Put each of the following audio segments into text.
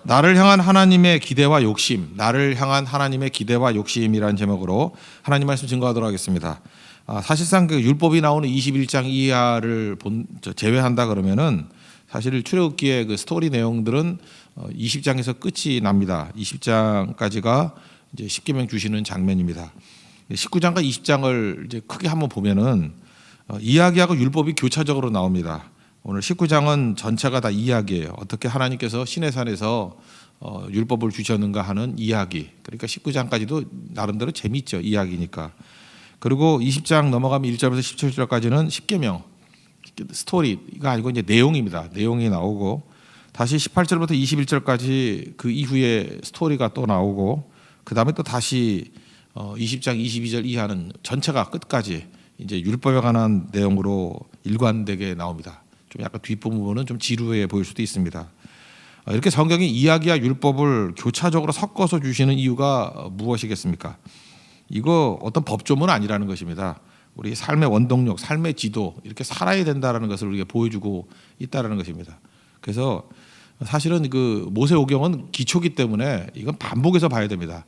나를 향한 하나님의 기대와 욕심, 나를 향한 하나님의 기대와 욕심이라는 제목으로 하나님 말씀 증거하도록 하겠습니다. 사실상 그 율법이 나오는 21장 이하를 제외한다 그러면은 사실 출애굽기의 그 스토리 내용들은 20장에서 끝이 납니다. 20장까지가 이제 십계명 주시는 장면입니다. 19장과 20장을 이제 크게 한번 보면은 이야기하고 율법이 교차적으로 나옵니다. 오늘 19장은 전체가 다 이야기예요. 어떻게 하나님께서 시내산에서 율법을 주셨는가 하는 이야기. 그러니까 19장까지도 나름대로 재미있죠. 이야기니까. 그리고 20장 넘어가면 1절부터 17절까지는 십계명 스토리가 아니고 이제 내용입니다. 내용이 나오고 다시 18절부터 21절까지 그 이후에 스토리가 또 나오고 그 다음에 또 다시 20장 22절 이하는 전체가 끝까지 이제 율법에 관한 내용으로 일관되게 나옵니다. 좀 약간 뒷부분은 좀 지루해 보일 수도 있습니다. 이렇게 성경이 이야기와 율법을 교차적으로 섞어서 주시는 이유가 무엇이겠습니까? 이거 어떤 법조문 아니라는 것입니다. 우리 삶의 원동력, 삶의 지도 이렇게 살아야 된다라는 것을 우리가 보여주고 있다라는 것입니다. 그래서 사실은 그 모세오경은 기초기 때문에 이건 반복해서 봐야 됩니다.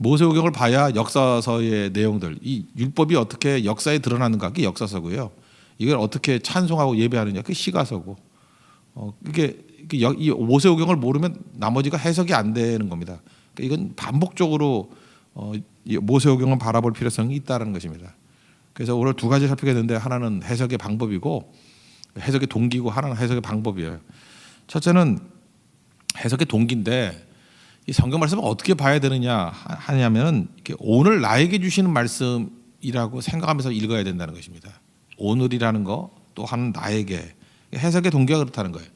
모세오경을 봐야 역사서의 내용들, 이 율법이 어떻게 역사에 드러나는가 그게 역사서고요. 이걸 어떻게 찬송하고 예배하느냐 그게 시가서고. 이 모세오경을 모르면 나머지가 해석이 안 되는 겁니다. 그러니까 이건 반복적으로 모세오경을 바라볼 필요성이 있다는 것입니다. 그래서 오늘 두 가지 살피게 되는데 하나는 해석의 방법이고 해석의 동기고 하나는 해석의 방법이에요. 첫째는 해석의 동기인데 이 성경 말씀을 어떻게 봐야 되느냐 하냐면 오늘 나에게 주시는 말씀이라고 생각하면서 읽어야 된다는 것입니다. 오늘이라는 거 또한 나에게 해석의 동기가 그렇다는 거예요.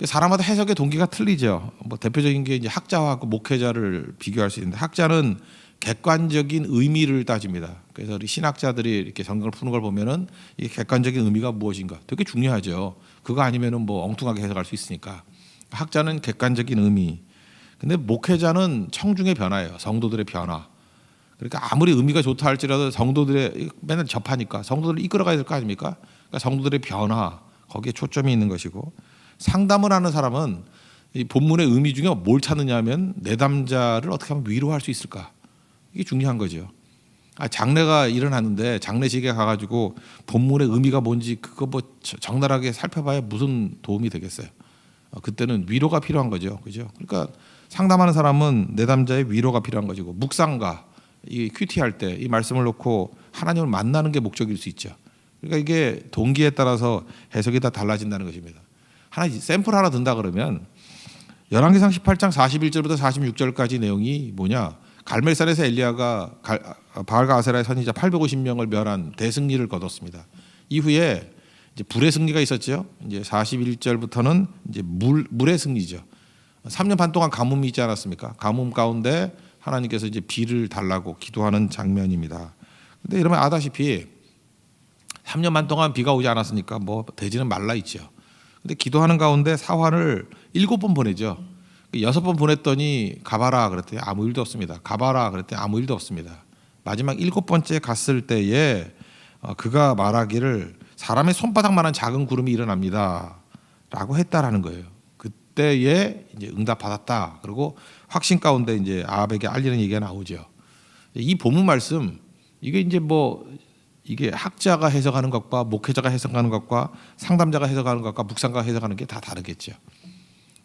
사람마다 해석의 동기가 틀리죠. 뭐 대표적인 게 이제 학자와 목회자를 비교할 수 있는데 학자는 객관적인 의미를 따집니다. 그래서 우리 신학자들이 이렇게 성경을 푸는 걸 보면은 이 객관적인 의미가 무엇인가 되게 중요하죠. 그거 아니면은 뭐 엉뚱하게 해석할 수 있으니까. 학자는 객관적인 의미. 근데 목회자는 청중의 변화예요. 성도들의 변화. 그러니까 아무리 의미가 좋다 할지라도 성도들의 맨날 접하니까 성도들을 이끌어가야 될 거 아닙니까? 그러니까 성도들의 변화 거기에 초점이 있는 것이고 상담을 하는 사람은 이 본문의 의미 중에 뭘 찾느냐면 내담자를 어떻게 하면 위로할 수 있을까? 이게 중요한 거죠. 장례가 일어났는데 장례식에 가가지고 본문의 의미가 뭔지 그거 뭐 적나라하게 살펴봐야 무슨 도움이 되겠어요. 그때는 위로가 필요한 거죠, 그죠? 그러니까 상담하는 사람은 내담자의 위로가 필요한 것이고 묵상가 이 큐티할 때 이 말씀을 놓고 하나님을 만나는 게 목적일 수 있죠. 그러니까 이게 동기에 따라서 해석이 다 달라진다는 것입니다. 하나 샘플 하나 든다 그러면 열왕기상 18장 41절부터 46절까지 내용이 뭐냐? 갈멜산에서 엘리야가 바알과 아세라의 선지자 850명을 멸한 대승리를 거뒀습니다. 이후에 이제 불의 승리가 있었죠. 이제 41절부터는 이제 물의 승리죠. 3년 반 동안 가뭄이 있지 않았습니까? 가뭄 가운데 하나님께서 이제 비를 달라고 기도하는 장면입니다. 근데 이러면 아다시피 3년 반 동안 비가 오지 않았으니까 뭐 대지는 말라 있죠. 근데 기도하는 가운데 사환을 7번 보내죠. 6번 보냈더니 가봐라 그랬더니 아무 일도 없습니다. 가봐라 그랬더니 아무 일도 없습니다. 마지막 7번째 갔을 때에 그가 말하기를 사람의 손바닥만한 작은 구름이 일어납니다 라고 했다라는 거예요. 그때에 이제 응답 받았다. 그리고 확신 가운데 이제 아합에게 알리는 얘기가 나오죠. 이 본문 말씀 이게 이제 뭐 이게 학자가 해석하는 것과 목회자가 해석하는 것과 상담자가 해석하는 것과 묵상가가 해석하는 게 다 다르겠죠.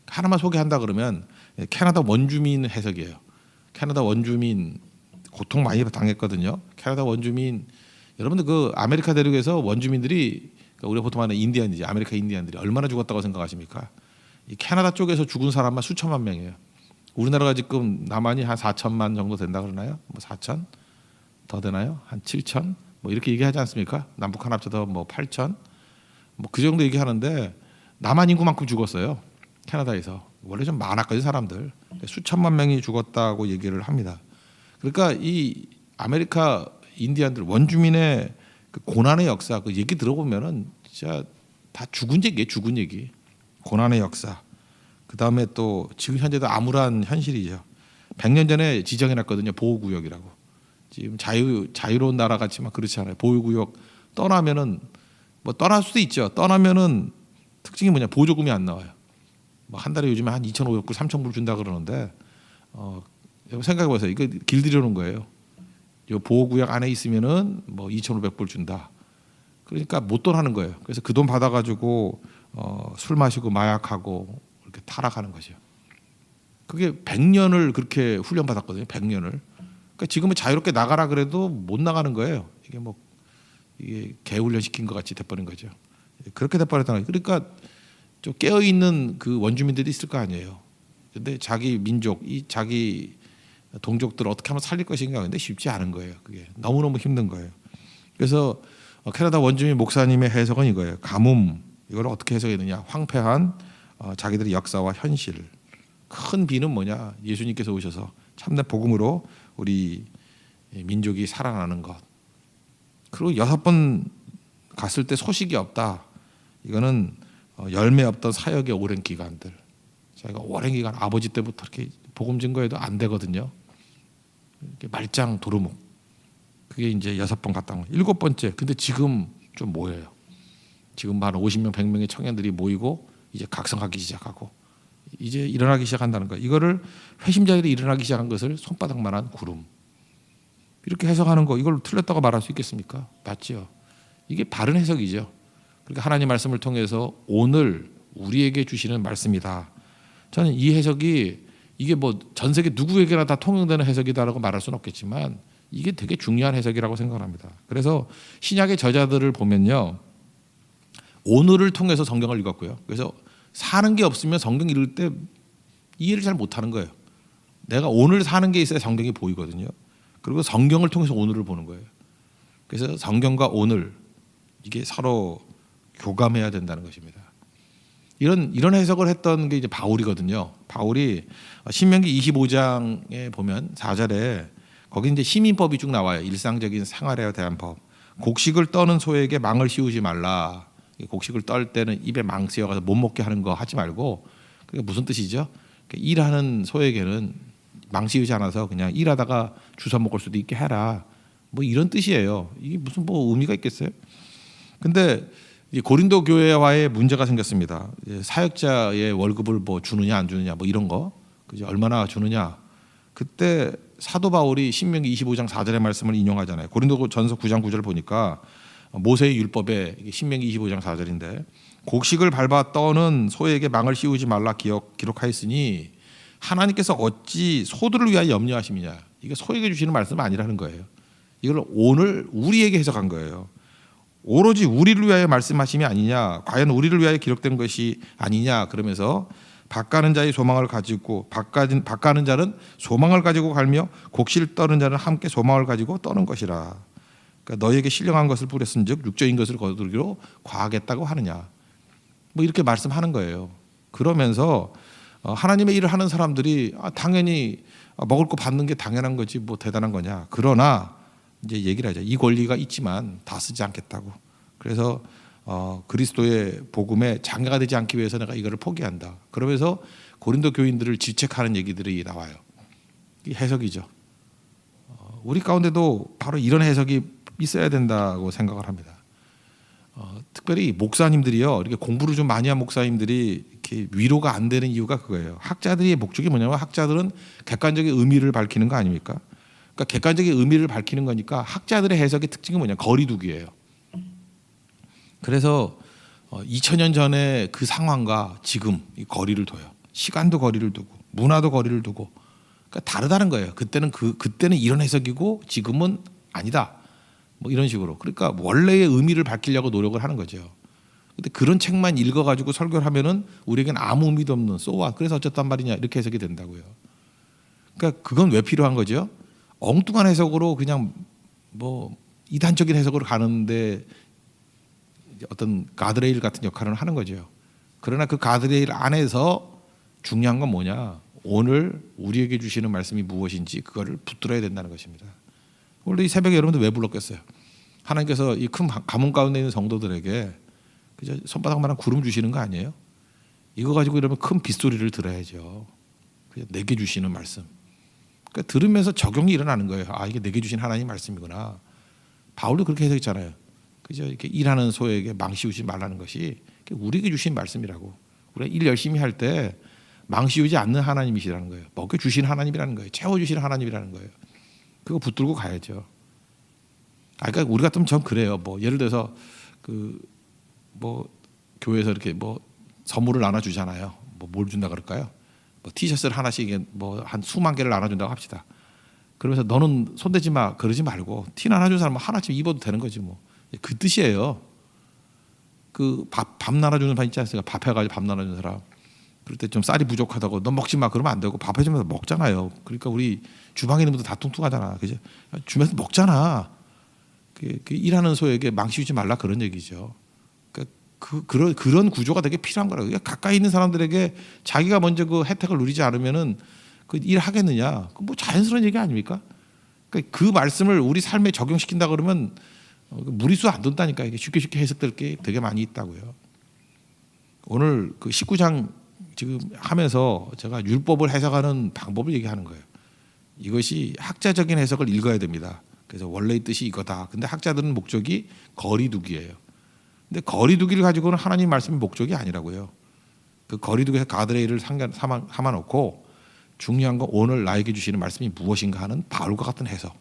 하나만 소개한다 그러면 캐나다 원주민 해석이에요. 캐나다 원주민 고통 많이 당했거든요. 캐나다 원주민 여러분들 그 아메리카 대륙에서 원주민들이 우리가 보통 하는 인디언이지 아메리카 인디언들이 얼마나 죽었다고 생각하십니까? 이 캐나다 쪽에서 죽은 사람만 수천만 명이에요. 우리나라가 지금 남한이 한 4천만 정도 된다 그러나요? 뭐 4천 더 되나요? 한 7천 뭐 이렇게 얘기하지 않습니까? 남북한 합쳐서 뭐 8천 뭐 그 정도 얘기하는데 남한 인구만큼 죽었어요. 캐나다에서 원래 좀 많았거든요 사람들. 수천만 명이 죽었다고 얘기를 합니다. 그러니까 이 아메리카 인디언들 원주민의 그 고난의 역사 그 얘기 들어보면은 진짜 다 죽은 얘기예요. 죽은 얘기. 고난의 역사. 그 다음에 또 지금 현재도 암울한 현실이죠. 100년 전에 지정해놨거든요. 보호구역이라고. 지금 자유로운 나라 같지만 그렇지 않아요. 보호구역 떠나면은 뭐 떠날 수도 있죠. 떠나면은 특징이 뭐냐 보조금이 안 나와요. 뭐 한 달에 요즘에 한 2,500불, 3,000불 준다 그러는데 생각해 보세요. 이거 길들여놓은 거예요. 이 보호구역 안에 있으면은 뭐 2,500불 준다. 그러니까 못돈하는 거예요. 그래서 그 돈 받아가지고 술 마시고 마약하고 이렇게 타락하는 거죠. 그게 100년을 그렇게 훈련 받았거든요. 100년을. 그러니까 지금은 자유롭게 나가라 그래도 못 나가는 거예요. 이게 개훈련 시킨 것 같이 돼버린 거죠. 그렇게 돼버렸다는 거예요. 그러니까 좀 깨어 있는 그 원주민들이 있을 거 아니에요. 근데 자기 민족, 자기 동족들을 어떻게 하면 살릴 것인가 근데 쉽지 않은 거예요. 그게 너무너무 힘든 거예요. 그래서 캐나다 원주민 목사님의 해석은 이거예요. 가뭄 이걸 어떻게 해석해야 되냐? 황폐한 자기들의 역사와 현실. 큰 비는 뭐냐? 예수님께서 오셔서 참된 복음으로 우리 민족이 살아나는 것. 그리고 6번 갔을 때 소식이 없다. 이거는 열매 없던 사역의 오랜 기간들. 자기가 오랜 기간 아버지 때부터 이렇게 복음 증거해도 안 되거든요. 말짱 도루묵. 그게 이제 6번 갔다 온 거예요. 7번째. 근데 지금 좀 모여요. 지금 한 50명, 100명의 청년들이 모이고 이제 각성하기 시작하고 이제 일어나기 시작한다는 거예요. 이거를 회심자들이 일어나기 시작한 것을 손바닥만한 구름. 이렇게 해석하는 거 이걸 틀렸다고 말할 수 있겠습니까? 맞죠. 이게 바른 해석이죠. 그러니까 하나님 말씀을 통해서 오늘 우리에게 주시는 말씀이다. 저는 이 해석이 이게 뭐 전 세계 누구에게나 다 통용되는 해석이다라고 말할 수는 없겠지만 이게 되게 중요한 해석이라고 생각합니다. 그래서 신약의 저자들을 보면요. 오늘을 통해서 성경을 읽었고요. 그래서 사는 게 없으면 성경 읽을 때 이해를 잘 못하는 거예요. 내가 오늘 사는 게 있어야 성경이 보이거든요. 그리고 성경을 통해서 오늘을 보는 거예요. 그래서 성경과 오늘 이게 서로 교감해야 된다는 것입니다. 이런 해석을 했던 게 이제 바울이거든요. 바울이 신명기 25장에 보면 4절에 거기 이제 시민법이 쭉 나와요. 일상적인 생활에 대한 법. 곡식을 떠는 소에게 망을 씌우지 말라. 곡식을 떨 때는 입에 망 씌워가서 못 먹게 하는 거 하지 말고 그게 무슨 뜻이죠? 일하는 소에게는 망 씌우지 않아서 그냥 일하다가 주워 먹을 수도 있게 해라. 뭐 이런 뜻이에요. 이게 무슨 뭐 의미가 있겠어요? 근데 고린도 교회와의 문제가 생겼습니다. 사역자의 월급을 뭐 주느냐 안 주느냐 뭐 이런 거, 그죠? 얼마나 주느냐. 그때 사도 바울이 신명기 25장 4절의 말씀을 인용하잖아요. 고린도전서 9장 9절 보니까 모세의 율법에 신명기 25장 4절인데 곡식을 밟아 떠는 소에게 망을 씌우지 말라 기록하였으니 하나님께서 어찌 소들을 위하여 염려하심이냐. 이게 소에게 주시는 말씀은 아니라는 거예요. 이걸 오늘 우리에게 해석한 거예요. 오로지 우리를 위하여 말씀하심이 아니냐. 과연 우리를 위하여 기록된 것이 아니냐. 그러면서 밭가는 자의 소망을 가지고 밭가는 자는 소망을 가지고 갈며 곡식을 떠는 자는 함께 소망을 가지고 떠는 것이라. 그러니까 너에게 신령한 것을 뿌렸은즉 육적인 것을 거두기로 과하겠다고 하느냐. 뭐 이렇게 말씀하는 거예요. 그러면서 하나님의 일을 하는 사람들이 당연히 먹을 거 받는 게 당연한 거지 뭐 대단한 거냐. 그러나 이제 얘기를 하죠. 이 권리가 있지만 다 쓰지 않겠다고. 그래서 그리스도의 복음에 장애가 되지 않기 위해서 내가 이거를 포기한다. 그러면서 고린도 교인들을 질책하는 얘기들이 나와요. 이 해석이죠. 우리 가운데도 바로 이런 해석이 있어야 된다고 생각을 합니다. 특별히 목사님들이요, 이렇게 공부를 좀 많이 한 목사님들이 이렇게 위로가 안 되는 이유가 그거예요. 학자들의 목적이 뭐냐면 학자들은 객관적인 의미를 밝히는 거 아닙니까? 그러니까 객관적인 의미를 밝히는 거니까 학자들의 해석의 특징은 뭐냐? 거리두기예요. 그래서 2000년 전에 그 상황과 지금 이 거리를 둬요. 시간도 거리를 두고 문화도 거리를 두고 그러니까 다르다는 거예요. 그때는 이런 해석이고 지금은 아니다. 뭐 이런 식으로. 그러니까 원래의 의미를 밝히려고 노력을 하는 거죠. 근데 그런 책만 읽어가지고 설교를 하면은 우리에겐 아무 의미도 없는 쏘와 그래서 어쨌단 말이냐 이렇게 해석이 된다고요. 그러니까 그건 왜 필요한 거죠? 엉뚱한 해석으로 그냥 뭐 이단적인 해석으로 가는데 어떤 가드레일 같은 역할을 하는 거죠. 그러나 그 가드레일 안에서 중요한 건 뭐냐? 오늘 우리에게 주시는 말씀이 무엇인지 그거를 붙들어야 된다는 것입니다. 오늘 이 새벽에 여러분들 왜 불렀겠어요? 하나님께서 이 큰 가뭄 가운데 있는 성도들에게 그저 손바닥만한 구름 주시는 거 아니에요? 이거 가지고 이러면 큰 빗소리를 들어야죠. 그냥 내게 주시는 말씀. 그러니까 들으면서 적용이 일어나는 거예요. 아, 이게 내게 주신 하나님 말씀이구나. 바울도 그렇게 해석했잖아요. 그죠? 이렇게 일하는 소에게 망 씌우지 말라는 것이 우리에게 주신 말씀이라고. 우리가 일 열심히 할 때 망치우지 않는 하나님이시라는 거예요. 먹여주신 하나님이라는 거예요. 채워주신 하나님이라는 거예요. 그거 붙들고 가야죠. 그러니까 우리 같으면 전 그래요. 뭐 예를 들어서 뭐 교회에서 이렇게 뭐 선물을 나눠주잖아요. 뭐 뭘 준다 그럴까요? 뭐 티셔츠를 하나씩 뭐 한 수만 개를 나눠준다고 합시다. 그러면서 너는 손대지 마 그러지 말고 티 나눠준 사람은 하나쯤 입어도 되는 거지 뭐. 그 뜻이에요. 그 밥 나눠주는 반 있지 않습니까? 밥 해가지고 밥 나눠주는 사람. 그럴 때 좀 쌀이 부족하다고 너 먹지 마 그러면 안 되고 밥 해주면서 먹잖아요. 그러니까 우리 주방에 있는 분들 다 뚱뚱하잖아. 그죠? 주면서 먹잖아. 그 일하는 소에게 망치우지 말라 그런 얘기죠. 그러니까 그런 구조가 되게 필요한 거라고요. 그러니까 가까이 있는 사람들에게 자기가 먼저 그 혜택을 누리지 않으면은 그 일 하겠느냐? 그 뭐 자연스러운 얘기 아닙니까? 그러니까 그 말씀을 우리 삶에 적용시킨다 그러면 무리수 안 둔다니까. 이게 쉽게 해석될 게 되게 많이 있다고요. 오늘 그 19장 지금 하면서 제가 율법을 해석하는 방법을 얘기하는 거예요. 이것이 학자적인 해석을 읽어야 됩니다. 그래서 원래의 뜻이 이거다. 근데 학자들은 목적이 거리두기예요. 근데 거리두기를 가지고는 하나님 말씀의 목적이 아니라고요. 그 거리두기에서 가드레일을 삼아놓고 중요한 건 오늘 나에게 주시는 말씀이 무엇인가 하는 바울과 같은 해석.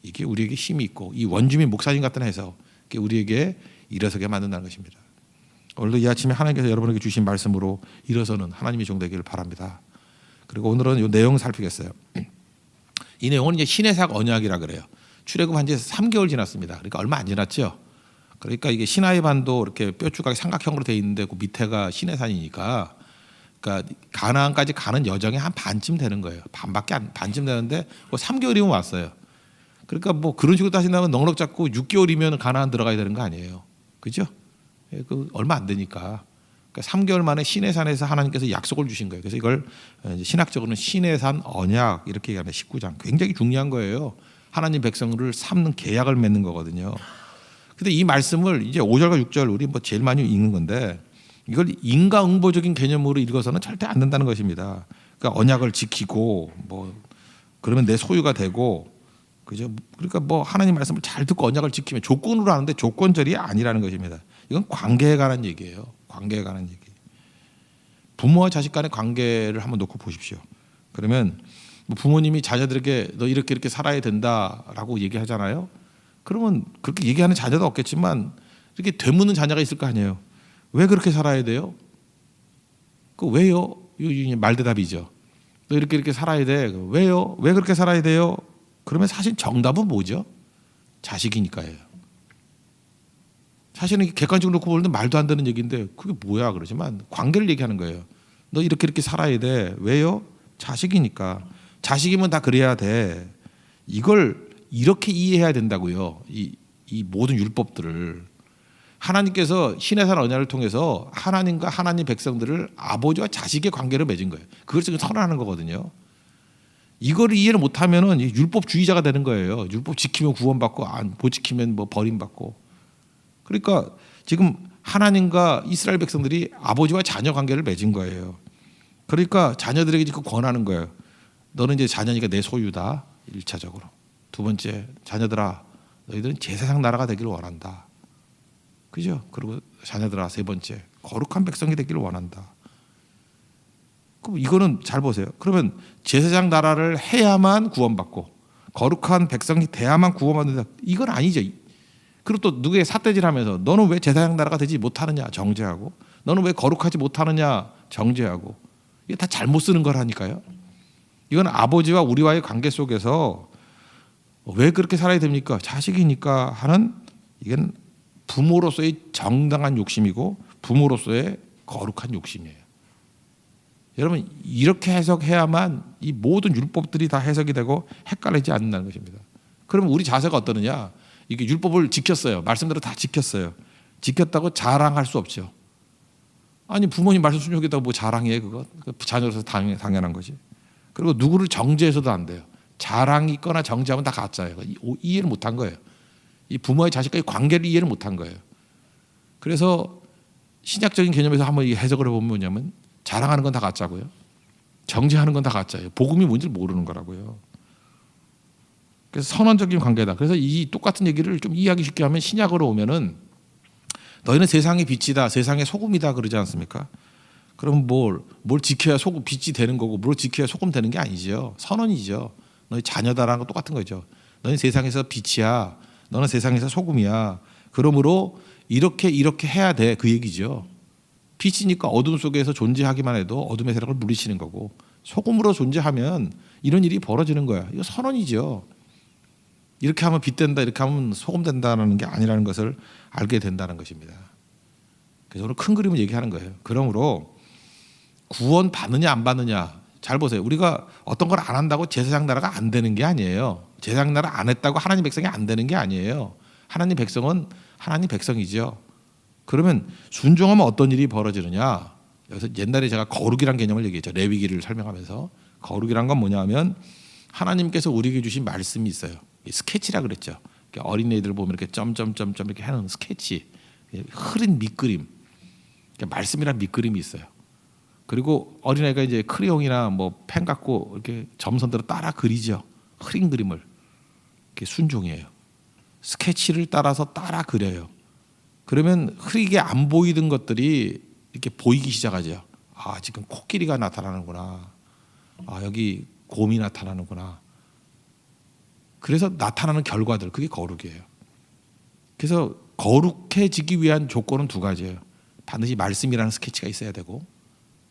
이게 우리에게 힘이 있고 이 원주민 목사님 같은 해석. 이게 우리에게 일어서게 만든다는 것입니다. 오늘도 이 아침에 하나님께서 여러분에게 주신 말씀으로 일어서는 하나님의 종 되기를 바랍니다. 그리고 오늘은 이 내용을 살피겠어요. 이 내용은 이제 시내삭 언약이라 그래요. 출애굽한 지 3개월 지났습니다. 그러니까 얼마 안 지났죠. 그러니까 이게 시나이 반도 이렇게 뾰족하게 삼각형으로 돼 있는데 그 밑에가 시내산이니까, 그러니까 가나안까지 가는 여정이 한 반쯤 되는 거예요. 반쯤 되는데 3개월이면 왔어요. 그러니까 뭐 그런 식으로 따진다면 넉넉 잡고 6개월이면 가나안 들어가야 되는 거 아니에요. 그죠? 그 얼마 안 되니까. 그러니까 3개월 만에 시내산에서 하나님께서 약속을 주신 거예요. 그래서 이걸 신학적으로는 시내산 언약 이렇게 얘기하는 19장. 굉장히 중요한 거예요. 하나님 백성을 삼는 계약을 맺는 거거든요. 근데 이 말씀을 이제 5절과 6절 우리 뭐 제일 많이 읽는 건데 이걸 인과응보적인 개념으로 읽어서는 절대 안 된다는 것입니다. 그러니까 언약을 지키고 뭐 그러면 내 소유가 되고, 그죠? 그러니까 뭐 하나님 말씀을 잘 듣고 언약을 지키면 조건으로 하는데 조건절이 아니라는 것입니다. 이건 관계에 관한 얘기예요. 관계에 관한 얘기. 부모와 자식 간의 관계를 한번 놓고 보십시오. 그러면 뭐 부모님이 자녀들에게 너 이렇게 살아야 된다라고 얘기하잖아요. 그러면 그렇게 얘기하는 자녀도 없겠지만 이렇게 되묻는 자녀가 있을 거 아니에요. 왜 그렇게 살아야 돼요? 그 왜요? 이 말대답이죠. 너 이렇게 살아야 돼. 왜요? 왜 그렇게 살아야 돼요? 그러면 사실 정답은 뭐죠? 자식이니까예요. 사실은 객관적으로 놓고 보는데 말도 안 되는 얘기인데 그게 뭐야 그러지만 관계를 얘기하는 거예요. 너 이렇게 살아야 돼. 왜요? 자식이니까. 자식이면 다 그래야 돼. 이걸 이렇게 이해해야 된다고요. 이 모든 율법들을 하나님께서 시내산 언약을 통해서 하나님과 하나님 백성들을 아버지와 자식의 관계를 맺은 거예요. 그걸 지금 선언하는 거거든요. 이거를 이해를 못하면은 율법주의자가 되는 거예요. 율법 지키면 구원받고 못 지키면 뭐 버림받고. 그러니까 지금 하나님과 이스라엘 백성들이 아버지와 자녀 관계를 맺은 거예요. 그러니까 자녀들에게 지금 권하는 거예요. 너는 이제 자녀니까 내 소유다. 1차적으로. 두 번째, 자녀들아, 너희들은 제사장 나라가 되기를 원한다. 그죠? 그리고 자녀들아, 세 번째, 거룩한 백성이 되기를 원한다. 그럼 이거는 잘 보세요. 그러면 제사장 나라를 해야만 구원받고 거룩한 백성이 돼야만 구원받는다. 이건 아니죠. 그리고 또 누구의 삿대질하면서 너는 왜 제사장 나라가 되지 못하느냐 정죄하고, 너는 왜 거룩하지 못하느냐 정죄하고. 이게 다 잘못 쓰는 거라니까요. 이건 아버지와 우리와의 관계 속에서 왜 그렇게 살아야 됩니까? 자식이니까 하는, 이건 부모로서의 정당한 욕심이고 부모로서의 거룩한 욕심이에요. 여러분 이렇게 해석해야만 이 모든 율법들이 다 해석이 되고 헷갈리지 않는다는 것입니다. 그러면 우리 자세가 어떠느냐? 이게 율법을 지켰어요. 말씀대로 다 지켰어요. 지켰다고 자랑할 수 없죠. 아니 부모님 말씀 순종했다고 뭐 자랑해 그거? 자녀로서 당연한 거지. 그리고 누구를 정죄해서도 안 돼요. 자랑이 있거나 정죄하면 다 가짜예요. 이해를 못한 거예요. 이 부모의 자식과의 관계를 이해를 못한 거예요. 그래서 신약적인 개념에서 한번 해석을 해보면 뭐냐면 자랑하는 건 다 가짜고요. 정죄하는 건 다 가짜예요. 복음이 뭔지 모르는 거라고요. 그래서 선언적인 관계다. 그래서 이 똑같은 얘기를 좀 이해하기 쉽게 하면 신약으로 오면은 너희는 세상의 빛이다, 세상의 소금이다 그러지 않습니까? 그럼 뭘 지켜야 소금 빛이 되는 거고 뭘 지켜야 소금 되는 게 아니죠. 선언이죠. 너희 자녀다라는 거 똑같은 거죠. 너희 세상에서 빛이야. 너는 세상에서 소금이야. 그러므로 이렇게 해야 돼. 그 얘기죠. 빛이니까 어둠 속에서 존재하기만 해도 어둠의 세력을 물리치는 거고 소금으로 존재하면 이런 일이 벌어지는 거야. 이거 선언이죠. 이렇게 하면 빛 된다, 이렇게 하면 소금 된다는 게 아니라는 것을 알게 된다는 것입니다. 그래서 오늘 큰 그림을 얘기하는 거예요. 그러므로 구원 받느냐 안 받느냐 잘 보세요. 우리가 어떤 걸 안 한다고 제사장 나라가 안 되는 게 아니에요. 제사장 나라 안 했다고 하나님 백성이 안 되는 게 아니에요. 하나님 백성은 하나님 백성이죠. 그러면 순종하면 어떤 일이 벌어지느냐. 여기서 옛날에 제가 거룩이란 개념을 얘기했죠. 레위기를 설명하면서 거룩이란 건 뭐냐면 하나님께서 우리에게 주신 말씀이 있어요. 스케치라 그랬죠. 어린애들 보면 이렇게 점점점점 이렇게 해놓은 스케치, 흐린 밑그림, 말씀이란 밑그림이 있어요. 그리고 어린아이가 이제 크레용이나 뭐 펜 갖고 이렇게 점선대로 따라 그리죠. 흐린 그림을. 그게 순종이에요. 스케치를 따라서 따라 그려요. 그러면 흐리게 안 보이던 것들이 이렇게 보이기 시작하죠. 아, 지금 코끼리가 나타나는구나. 아, 여기 곰이 나타나는구나. 그래서 나타나는 결과들, 그게 거룩이에요. 그래서 거룩해지기 위한 조건은 두 가지예요. 반드시 말씀이라는 스케치가 있어야 되고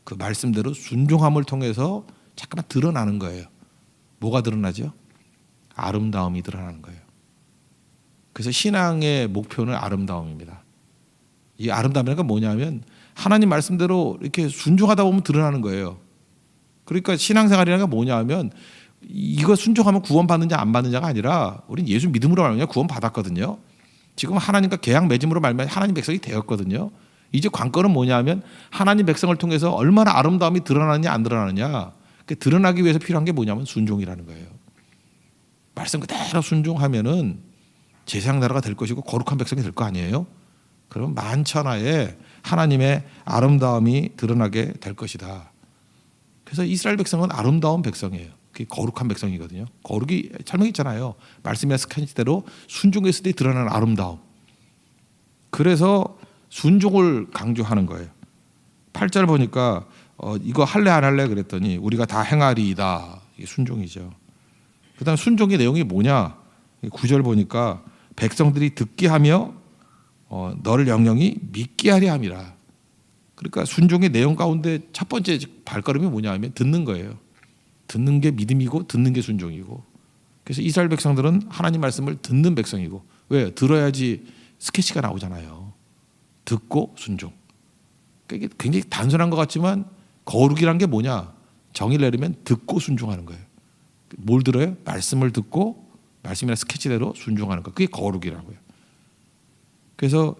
그 말씀대로 순종함을 통해서 잠깐만 드러나는 거예요. 뭐가 드러나죠? 아름다움이 드러나는 거예요. 그래서 신앙의 목표는 아름다움입니다. 이 아름다움이란 건 뭐냐면 하나님 말씀대로 이렇게 순종하다 보면 드러나는 거예요. 그러니까 신앙생활이라는 게 뭐냐면 이거 순종하면 구원받느냐 안 받느냐가 아니라 우리는 예수 믿음으로 말미암아 구원받았거든요. 지금 하나님과 계약 맺음으로 말미암아 하나님 백성이 되었거든요. 이제 관건은 뭐냐면 하나님 백성을 통해서 얼마나 아름다움이 드러나느냐 안 드러나느냐. 그 드러나기 위해서 필요한 게 뭐냐면 순종이라는 거예요. 말씀 그대로 순종하면은 제사장 나라가 될 것이고 거룩한 백성이 될 거 아니에요. 그러면 만천하에 하나님의 아름다움이 드러나게 될 것이다. 그래서 이스라엘 백성은 아름다운 백성이에요. 그게 거룩한 백성이거든요. 거룩이 설명했잖아요. 말씀이나 스케치대로 순종했을 때 드러나는 아름다움. 그래서 순종을 강조하는 거예요. 8절 보니까 이거 할래 안 할래 그랬더니 우리가 다 행하리이다. 이게 순종이죠. 그다음 순종의 내용이 뭐냐? 9절 보니까 백성들이 듣게 하며 너를 영영이 믿게 하려 함이라. 그러니까 순종의 내용 가운데 첫 번째 발걸음이 뭐냐 하면 듣는 거예요. 듣는 게 믿음이고 듣는 게 순종이고. 그래서 이스라엘 백성들은 하나님 말씀을 듣는 백성이고. 왜? 들어야지 스케치가 나오잖아요. 듣고 순종. 그러니까 이게 굉장히 단순한 것 같지만 거룩이란 게 뭐냐? 정의를 내리면 듣고 순종하는 거예요. 뭘 들어요? 말씀을 듣고 말씀이나 스케치대로 순종하는 거. 그게 거룩이라고요. 그래서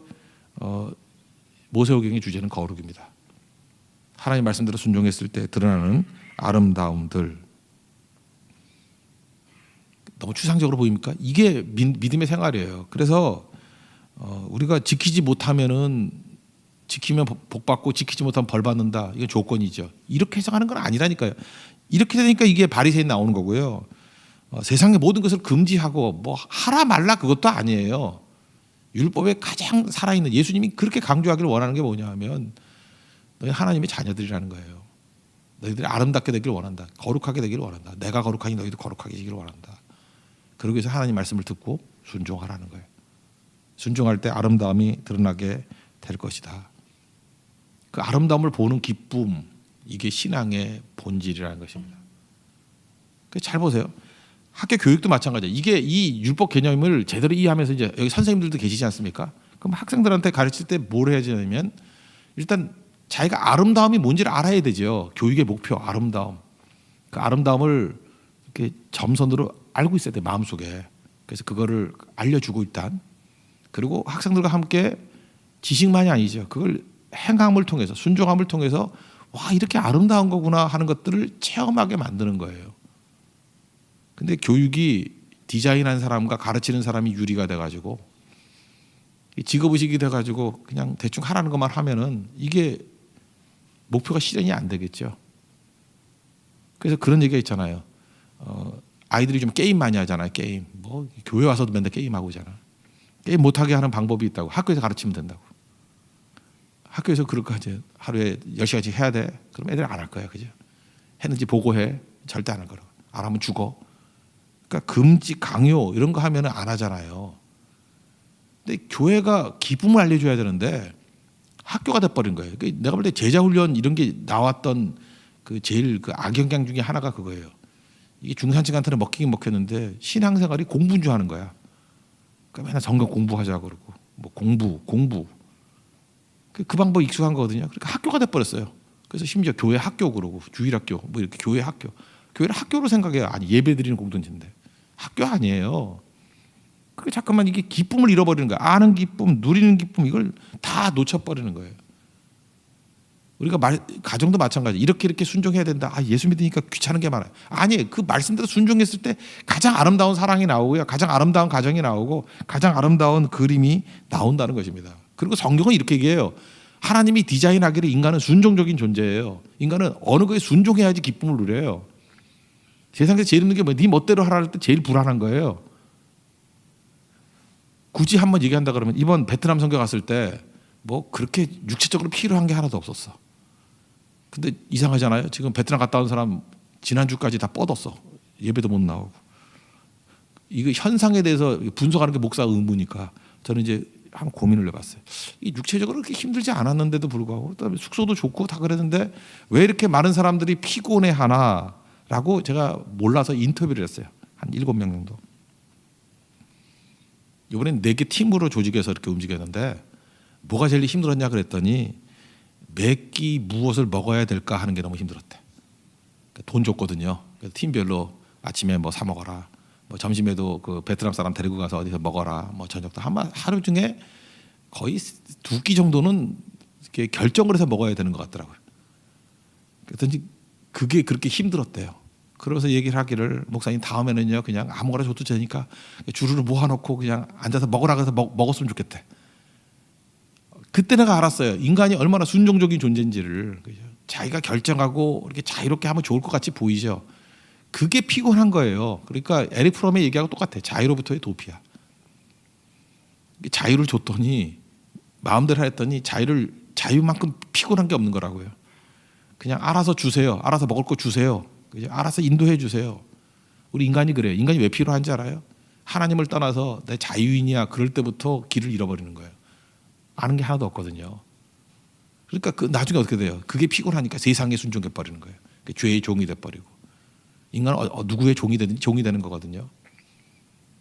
모세오경의 주제는 거룩입니다. 하나님 말씀대로 순종했을 때 드러나는 아름다움들. 너무 추상적으로 보입니까? 이게 믿음의 생활이에요. 그래서 우리가 지키지 못하면은 지키면 복 받고 지키지 못하면 벌 받는다. 이건 조건이죠. 이렇게 해석하는 건 아니라니까요. 이렇게 되니까 이게 바리새인 나오는 거고요. 세상의 모든 것을 금지하고 뭐 하라 말라 그것도 아니에요. 율법에 가장 살아있는 예수님이 그렇게 강조하기를 원하는 게 뭐냐 하면 너희 하나님의 자녀들이라는 거예요. 너희들이 아름답게 되기를 원한다. 거룩하게 되기를 원한다. 내가 거룩하니 너희도 거룩하게 되기를 원한다. 그러기 위해서 하나님 말씀을 듣고 순종하라는 거예요. 순종할 때 아름다움이 드러나게 될 것이다. 그 아름다움을 보는 기쁨, 이게 신앙의 본질이라는 것입니다. 잘 보세요. 학교 교육도 마찬가지예요. 이게 이 율법 개념을 제대로 이해하면서 이제 여기 선생님들도 계시지 않습니까? 그럼 학생들한테 가르칠 때 뭘 해야 되냐면 일단 자기가 아름다움이 뭔지를 알아야 되죠. 교육의 목표, 아름다움. 그 아름다움을 이렇게 점선으로 알고 있어야 돼, 마음속에. 그래서 그거를 알려주고 있단. 그리고 학생들과 함께 지식만이 아니죠. 그걸 행함을 통해서, 순종함을 통해서 와, 이렇게 아름다운 거구나 하는 것들을 체험하게 만드는 거예요. 근데 교육이 디자인한 사람과 가르치는 사람이 유리가 돼가지고 직업의식이 돼가지고 그냥 대충 하라는 것만 하면은 이게 목표가 실현이 안 되겠죠. 그래서 그런 얘기가 있잖아요. 아이들이 좀 게임 많이 하잖아요. 게임. 뭐 교회 와서도 맨날 게임하고 오잖아. 게임 못하게 하는 방법이 있다고. 학교에서 가르치면 된다고. 학교에서 그럴까지 하루에 10시간씩 해야 돼? 그럼 애들 안 할 거야. 그죠? 했는지 보고해. 절대 안 할 거라고. 안 하면 죽어. 그러니까 금지, 강요 이런 거 하면 안 하잖아요. 근데 교회가 기쁨을 알려줘야 되는데 학교가 돼버린 거예요. 그러니까 내가 볼 때 제자훈련 이런 게 나왔던 그 제일 그 악영향 중에 하나가 그거예요. 이게 중산층한테는 먹히긴 먹혔는데 신앙생활이 공부인 줄 아는 거야. 그러니까 맨날 성경 공부하자 그러고 뭐 공부 그 방법 익숙한 거거든요. 그러니까 학교가 돼버렸어요. 그래서 심지어 교회 학교 그러고 주일학교 뭐 이렇게 교회 학교, 교회를 학교로 생각해요. 아니 예배드리는 공동체인데 학교 아니에요. 그 잠깐만 이게 기쁨을 잃어버리는 거야. 아는 기쁨, 누리는 기쁨 이걸 다 놓쳐버리는 거예요. 우리가 가정도 마찬가지. 이렇게 순종해야 된다. 예수 믿으니까 귀찮은 게 많아요. 아니에요. 그 말씀대로 순종했을 때 가장 아름다운 사랑이 나오고요. 가장 아름다운 가정이 나오고 가장 아름다운 그림이 나온다는 것입니다. 그리고 성경은 이렇게 얘기해요. 하나님이 디자인하기를 인간은 순종적인 존재예요. 인간은 어느 거에 순종해야지 기쁨을 누려요. 세상에서 제일 힘든 게 뭐예요? 네 멋대로 하라 할 때 제일 불안한 거예요. 굳이 한번 얘기한다 그러면 이번 베트남 선교 갔을 때 뭐 그렇게 육체적으로 필요한 게 하나도 없었어. 근데 이상하잖아요. 지금 베트남 갔다 온 사람 지난주까지 다 뻗었어. 예배도 못 나오고. 이거 현상에 대해서 분석하는 게 목사 의무니까 저는 이제 한번 고민을 해봤어요. 이 육체적으로 그렇게 힘들지 않았는데도 불구하고 그다음에 숙소도 좋고 다 그랬는데 왜 이렇게 많은 사람들이 피곤해하나라고 제가 몰라서 인터뷰를 했어요. 한 7명 정도. 이번엔 4개 팀으로 조직해서 이렇게 움직였는데 뭐가 제일 힘들었냐 그랬더니 몇 끼 무엇을 먹어야 될까 하는 게 너무 힘들었대. 돈 줬거든요. 그래서 팀별로 아침에 뭐 사 먹어라. 뭐 점심에도 그 베트남 사람 데리고 가서 어디서 먹어라. 뭐 저녁도 하루 중에 거의 2끼 정도는 이렇게 결정을 해서 먹어야 되는 것 같더라고요. 그랬더니 그게 그렇게 힘들었대요. 그러면서 얘기를 하기를 목사님 다음에는요 그냥 아무거나 줘도 되니까 주르르 모아놓고 그냥 앉아서 먹으라 그래서 먹었으면 좋겠대. 그때 내가 알았어요. 인간이 얼마나 순종적인 존재인지를. 자기가 결정하고 이렇게 자유롭게 하면 좋을 것 같이 보이죠. 그게 피곤한 거예요. 그러니까 에릭 프롬의 얘기하고 똑같아. 자유로부터의 도피야. 자유를 줬더니 마음대로 했더니 자유만큼 피곤한 게 없는 거라고요. 그냥 알아서 주세요. 알아서 먹을 거 주세요. 알아서 인도해 주세요. 우리 인간이 그래요. 인간이 왜 필요한지 알아요? 하나님을 떠나서 내 자유인이야 그럴 때부터 길을 잃어버리는 거예요. 아는 게 하나도 없거든요. 그러니까 나중에 어떻게 돼요? 그게 피곤하니까 세상에 순종해 버리는 거예요. 죄의 종이 돼 버리고 인간은 누구의 종이 되는 거거든요.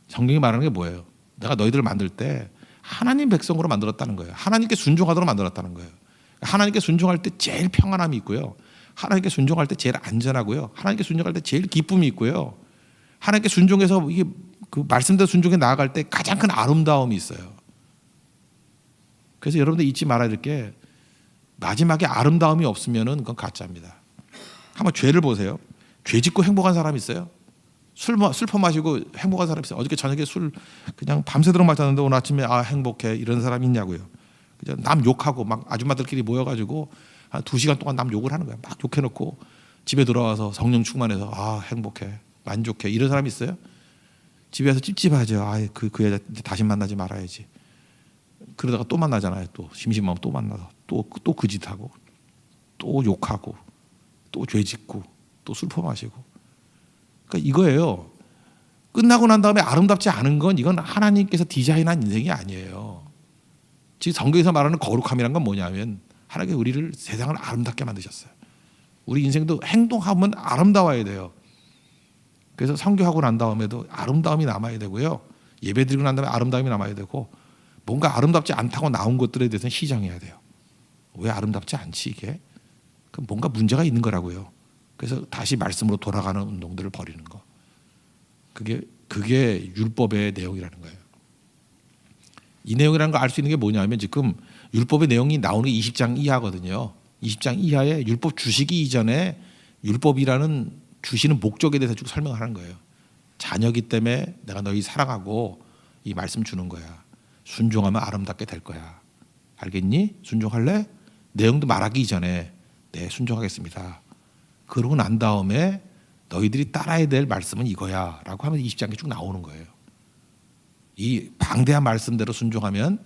성경이 말하는 게 뭐예요? 내가 너희들을 만들 때 하나님 백성으로 만들었다는 거예요. 하나님께 순종하도록 만들었다는 거예요. 하나님께 순종할 때 제일 평안함이 있고요. 하나님께 순종할 때 제일 안전하고요. 하나님께 순종할 때 제일 기쁨이 있고요. 하나님께 순종해서 이게 그 말씀대로 순종해 나아갈 때 가장 큰 아름다움이 있어요. 그래서 여러분들 잊지 말아야 될 게 마지막에 아름다움이 없으면은 그건 가짜입니다. 한번 죄를 보세요. 죄 짓고 행복한 사람 있어요? 술 퍼마시고 행복한 사람 있어요? 어저께 저녁에 술 그냥 밤새도록 마셨는데 오늘 아침에 행복해 이런 사람 있냐고요. 그죠? 남 욕하고 막 아줌마들끼리 모여가지고 한 2시간 동안 남 욕을 하는 거야. 막 욕해놓고 집에 돌아와서 성령 충만해서 행복해 만족해 이런 사람 있어요? 집에 와서 찝찝하죠. 그 여자 다시 만나지 말아야지. 그러다가 또 만나잖아요. 또 심심하면 또 만나서 또 그 짓하고 또 욕하고 또 죄 짓고 또 술 퍼마시고. 그러니까 이거예요. 끝나고 난 다음에 아름답지 않은 건 이건 하나님께서 디자인한 인생이 아니에요. 지금 성경에서 말하는 거룩함이란 건 뭐냐면 하나님께서 우리를 세상을 아름답게 만드셨어요. 우리 인생도 행동하면 아름다워야 돼요. 그래서 선교하고 난 다음에도 아름다움이 남아야 되고요. 예배드리고 난 다음에 아름다움이 남아야 되고 뭔가 아름답지 않다고 나온 것들에 대해서는 시정해야 돼요. 왜 아름답지 않지 이게? 그럼 뭔가 문제가 있는 거라고요. 그래서 다시 말씀으로 돌아가는 운동들을 벌이는 거. 그게 율법의 내용이라는 거예요. 이 내용이라는 걸 알 수 있는 게 뭐냐면 지금 율법의 내용이 나오는 게 20장 이하거든요. 20장 이하에 율법 주시기 이전에 율법이라는 주시는 목적에 대해서 쭉 설명하는 거예요. 자녀기 때문에 내가 너희 사랑하고 이 말씀 주는 거야. 순종하면 아름답게 될 거야. 알겠니? 순종할래? 내용도 말하기 이전에 네 순종하겠습니다. 그러고 난 다음에 너희들이 따라야 될 말씀은 이거야 라고 하면 20장에 쭉 나오는 거예요. 이 방대한 말씀대로 순종하면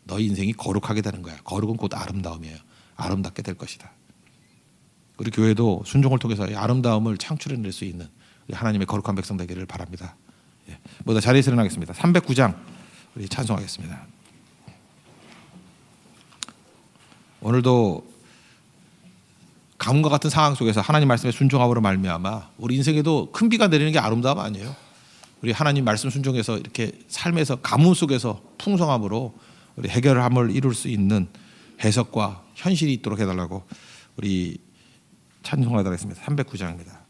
너희 인생이 거룩하게 되는 거야. 거룩은 곧 아름다움이에요. 아름답게 될 것이다. 우리 교회도 순종을 통해서 이 아름다움을 창출해낼 수 있는 하나님의 거룩한 백성 되기를 바랍니다. 예. 모두 자리에서 일어나겠습니다. 309장 우리 찬송하겠습니다. 오늘도 가뭄과 같은 상황 속에서 하나님 말씀에 순종함으로 말미암아 우리 인생에도 큰 비가 내리는 게 아름다움 아니에요. 우리 하나님 말씀 순종해서 이렇게 삶에서 가뭄 속에서 풍성함으로 우리 해결함을 이룰 수 있는 해석과 현실이 있도록 해달라고 우리 찬송하도록 하겠습니다. 309장입니다.